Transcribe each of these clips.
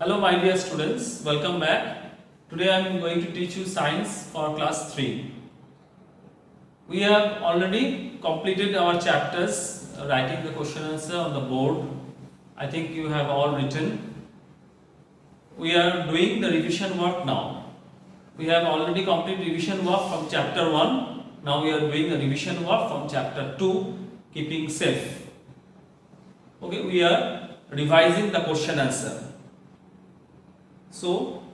Hello my dear students, welcome back. Today I am going to teach you science for class 3. We have already completed our chapters writing the question answer on the board. I think you have all written. We are doing the revision work now. We have already completed revision work from chapter 1. Now we are doing the revision work from chapter 2, keeping safe. Okay, we are revising the question answer. So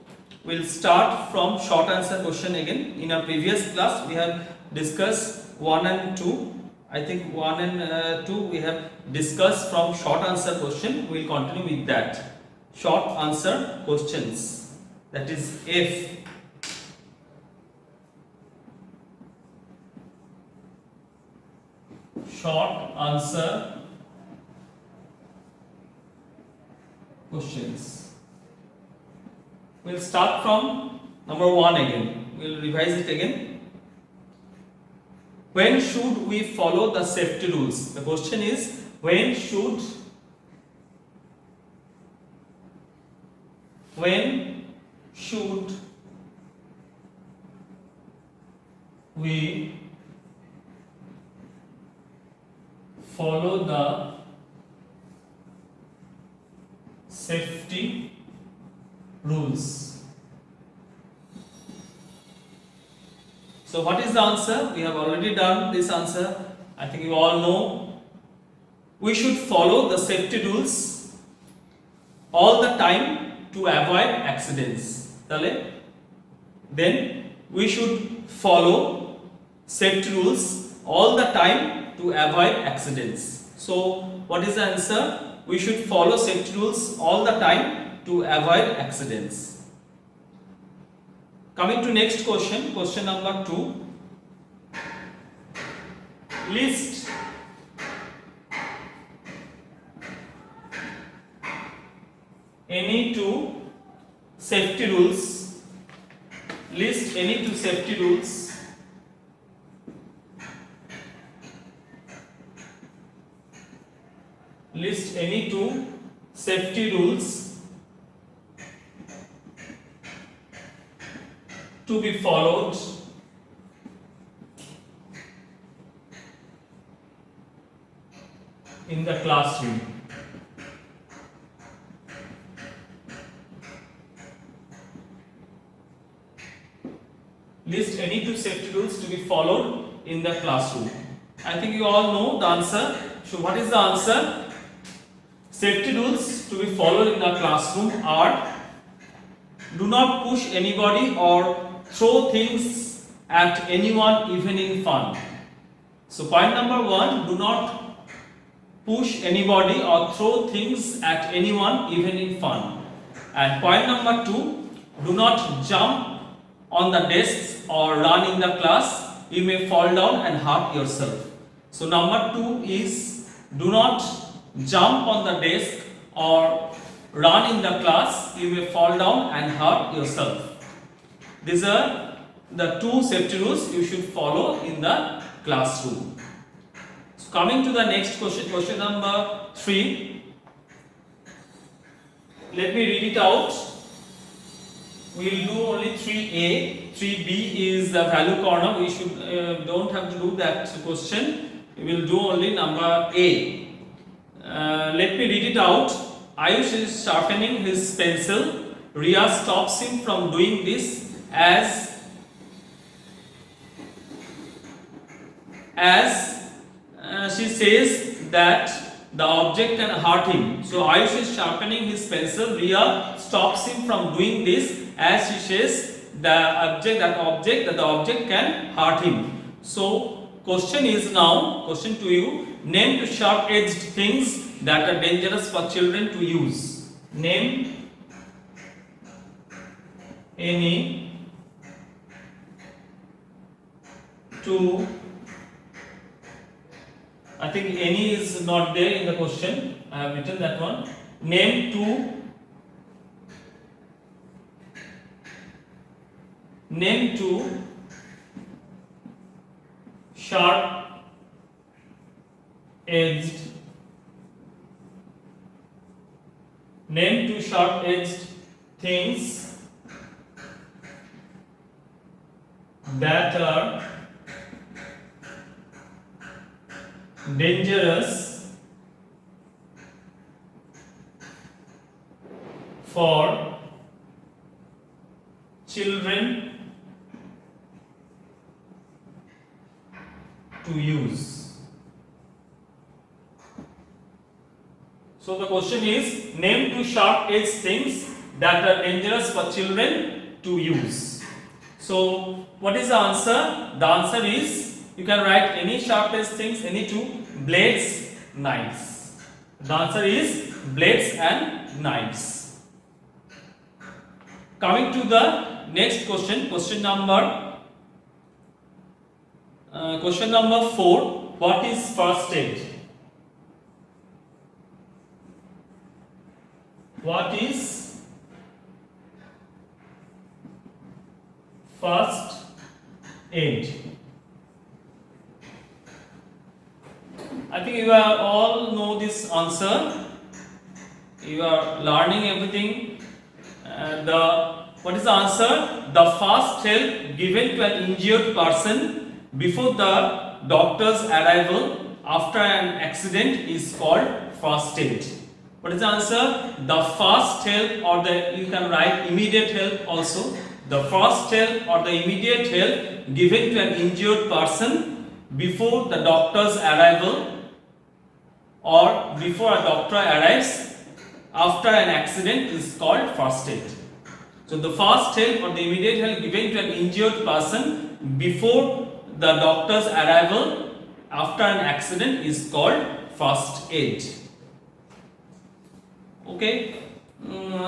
we'll start from short answer question again. In our previous class we have discussed 1 and 2. I think 1 and 2 we have discussed from short answer question. We'll continue with that. Short answer questions, that is F. Short answer questions. We'll start from number 1 again. We'll revise it again. When should we follow the safety rules? The question is, when should we follow the safety rules? So what is the answer? We have already done this answer. I think you all know. We should follow the safety rules all the time to avoid accidents. Then we should follow safety rules all the time to avoid accidents. So what is the answer? We should follow safety rules all the time to avoid accidents. Coming to next question, question number 2. List any two safety rules. List any two safety rules list any two safety rules to be followed in the classroom. List any two safety rules to be followed in the classroom. I think you all know the answer. So what is the answer? Safety rules to be followed in the classroom are: do not push anybody or throw things at anyone even in fun. So point number 1, do not push anybody or throw things at anyone even in fun. And point number 2, do not jump on the desks or run in the class. You may fall down and hurt yourself. So number 2 is, do not jump on the desk or run in the class. You may fall down and hurt yourself. These are the two safety rules you should follow in the classroom. So coming to the next question, question number 3. Let me read it out. We will do only 3A. 3B is the value corner. We should don't have to do that question. We will do only number A. Let me read it out. Ayush is sharpening his pencil. Riya stops him from doing this as she says that the object can hurt him. So Ayush is sharpening his pencil. Riya stops him from doing this as she says that the object can hurt him. So question is now, question to you, name two sharp edged things that are dangerous for children to use. Name any two, I think any is not there in the question. I have written that one. Name two sharp edged Name two sharp-edged things that are dangerous for children to use. So the question is, name two sharp-edged things that are dangerous for children to use. So what is the answer? The answer is, you can write any sharp-edged things, any two: blades, knives. The answer is blades and knives. Coming to the next question, question number 4. What is first aid? What is first aid? I think you are all know this answer. You are learning everything. What is the answer? The first help given to an injured person before the doctor's arrival after an accident is called first aid. What is the answer? The first help, or you can write immediate help also. The first help or the immediate help given to an injured person before the doctor's arrival or before a doctor arrives after an accident is called first aid. So the first help or the immediate help given to an injured person before the doctor's arrival after an accident is called first aid. Okay,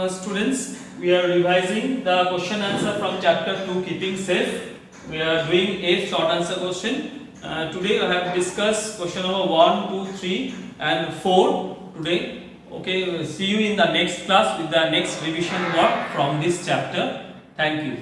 students, we are revising the question answer from chapter 2, keeping safe. We are doing a short answer question. Today I have discussed question number 1, 2, 3 and 4 today. Okay, see you in the next class with the next revision work from this chapter. Thank you.